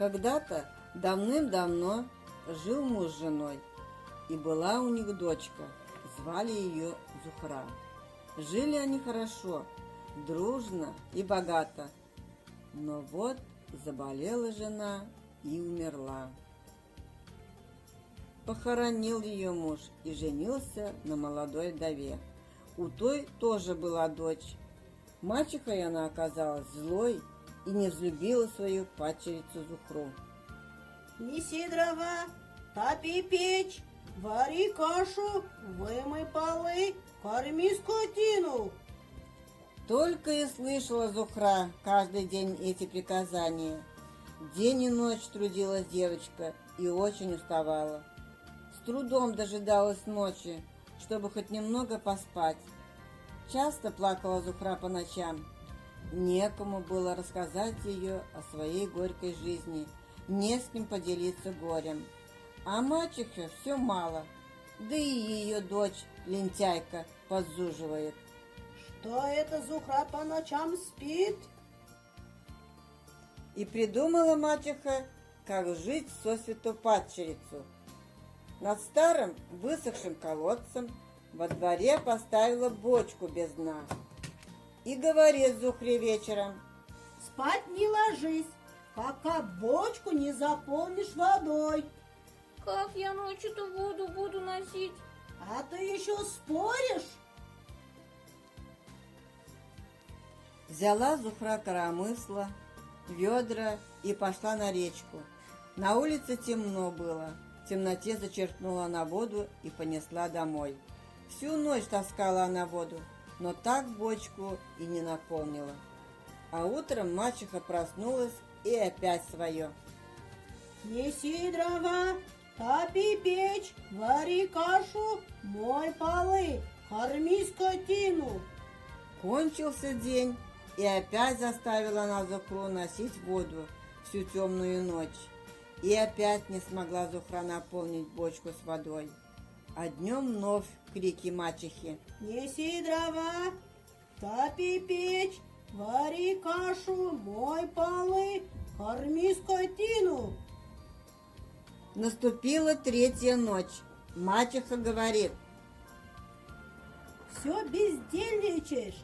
Когда-то давным-давно жил муж с женой, и была у них дочка, звали ее Зухра. Жили они хорошо, дружно и богато, но вот заболела жена и умерла. Похоронил ее муж и женился на молодой вдове. У той тоже была дочь. Мачехой она оказалась злой и не взлюбила свою падчерицу Зухру. Неси дрова, топи печь, вари кашу, вымой полы, корми скотину. Только и слышала Зухра каждый день эти приказания. День и ночь трудилась девочка и очень уставала. С трудом дожидалась ночи, чтобы хоть немного поспать. Часто плакала Зухра по ночам. Некому было рассказать ее о своей горькой жизни, не с кем поделиться горем. А мачеха все мало, да и ее дочь, лентяйка, подзуживает. Что это Зухра по ночам спит? И придумала мачеха, как жить сосвету падчерицу. Над старым высохшим колодцем во дворе поставила бочку без дна. И говорит Зухре вечером: Спать не ложись, пока бочку не заполнишь водой. Как я ночью-то воду буду носить? А ты еще споришь? Взяла Зухра коромысло, ведра и пошла на речку. На улице темно было. В темноте зачерпнула она воду и понесла домой. Всю ночь таскала она воду, но так бочку и не наполнила. А утром мачеха проснулась и опять свое. Неси дрова, топи печь, вари кашу, мой полы, корми скотину. Кончился день, и опять заставила она Зухру носить воду всю темную ночь. И опять не смогла Зухра наполнить бочку с водой. А днем вновь крики мачехи: Неси дрова, топи печь, вари кашу, мой полы, корми скотину. Наступила третья ночь. Мачеха говорит: Все бездельничаешь,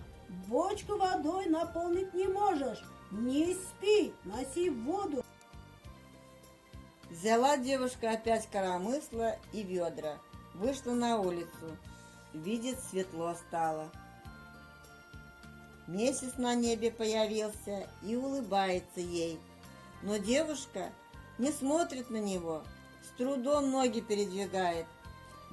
бочку водой наполнить не можешь. Не спи, носи воду. Взяла девушка опять коромысло и ведра, вышла на улицу. Видит, светло стало. Месяц на небе появился и улыбается ей. Но девушка не смотрит на него, с трудом ноги передвигает.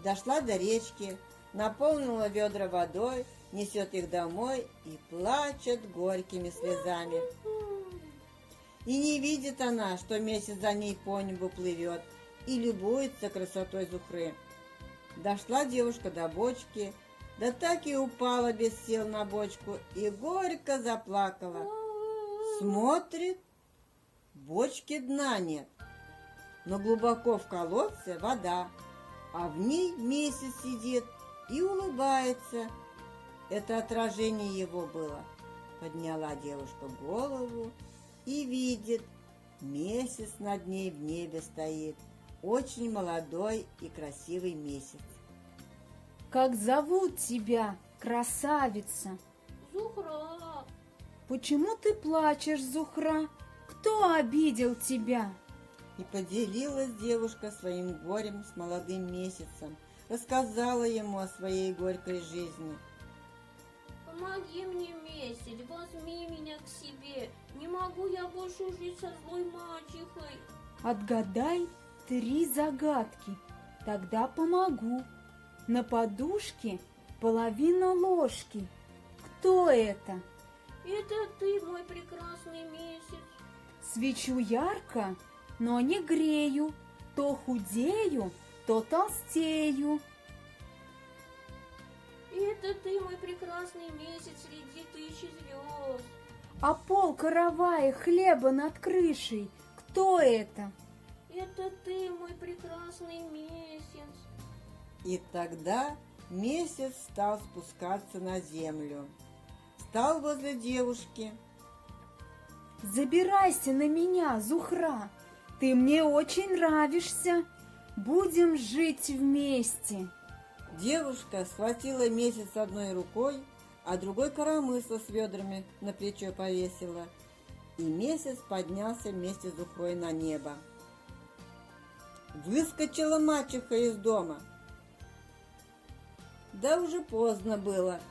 Дошла до речки, наполнила ведра водой, несет их домой и плачет горькими слезами. И не видит она, что месяц за ней по небу плывет, и любуется красотой Зухры. Дошла девушка до бочки, да так и упала без сил на бочку и горько заплакала. Смотрит, бочки дна нет, но глубоко в колодце вода, а в ней месяц сидит и улыбается. Это отражение его было. Подняла девушка голову и видит, месяц над ней в небе стоит, очень молодой и красивый месяц. Как зовут тебя, красавица? Зухра, Почему ты плачешь, Зухра? Кто обидел тебя? И поделилась девушка своим горем с молодым месяцем, рассказала ему о своей горькой жизни. помоги мне, месяц, возьми меня к себе. Не могу я больше жить со злой мачехой. Отгадай 3 загадки, тогда помогу. На подушке половина ложки. Кто это? Это ты, мой прекрасный месяц. Свечу ярко, но не грею. То худею, то толстею. Это ты, мой прекрасный месяц, среди тысячи звезд. А пол каравая хлеба над крышей. Кто это? Это ты, мой прекрасный месяц. И тогда месяц стал спускаться на землю. Стал возле девушки. Забирайся на меня, Зухра. Ты мне очень нравишься. Будем жить вместе. Девушка схватила месяц одной рукой, а другой коромысло с ведрами на плечо повесила. И месяц поднялся вместе с Зухрой на небо. Выскочила мачеха из дома. Да уже поздно было.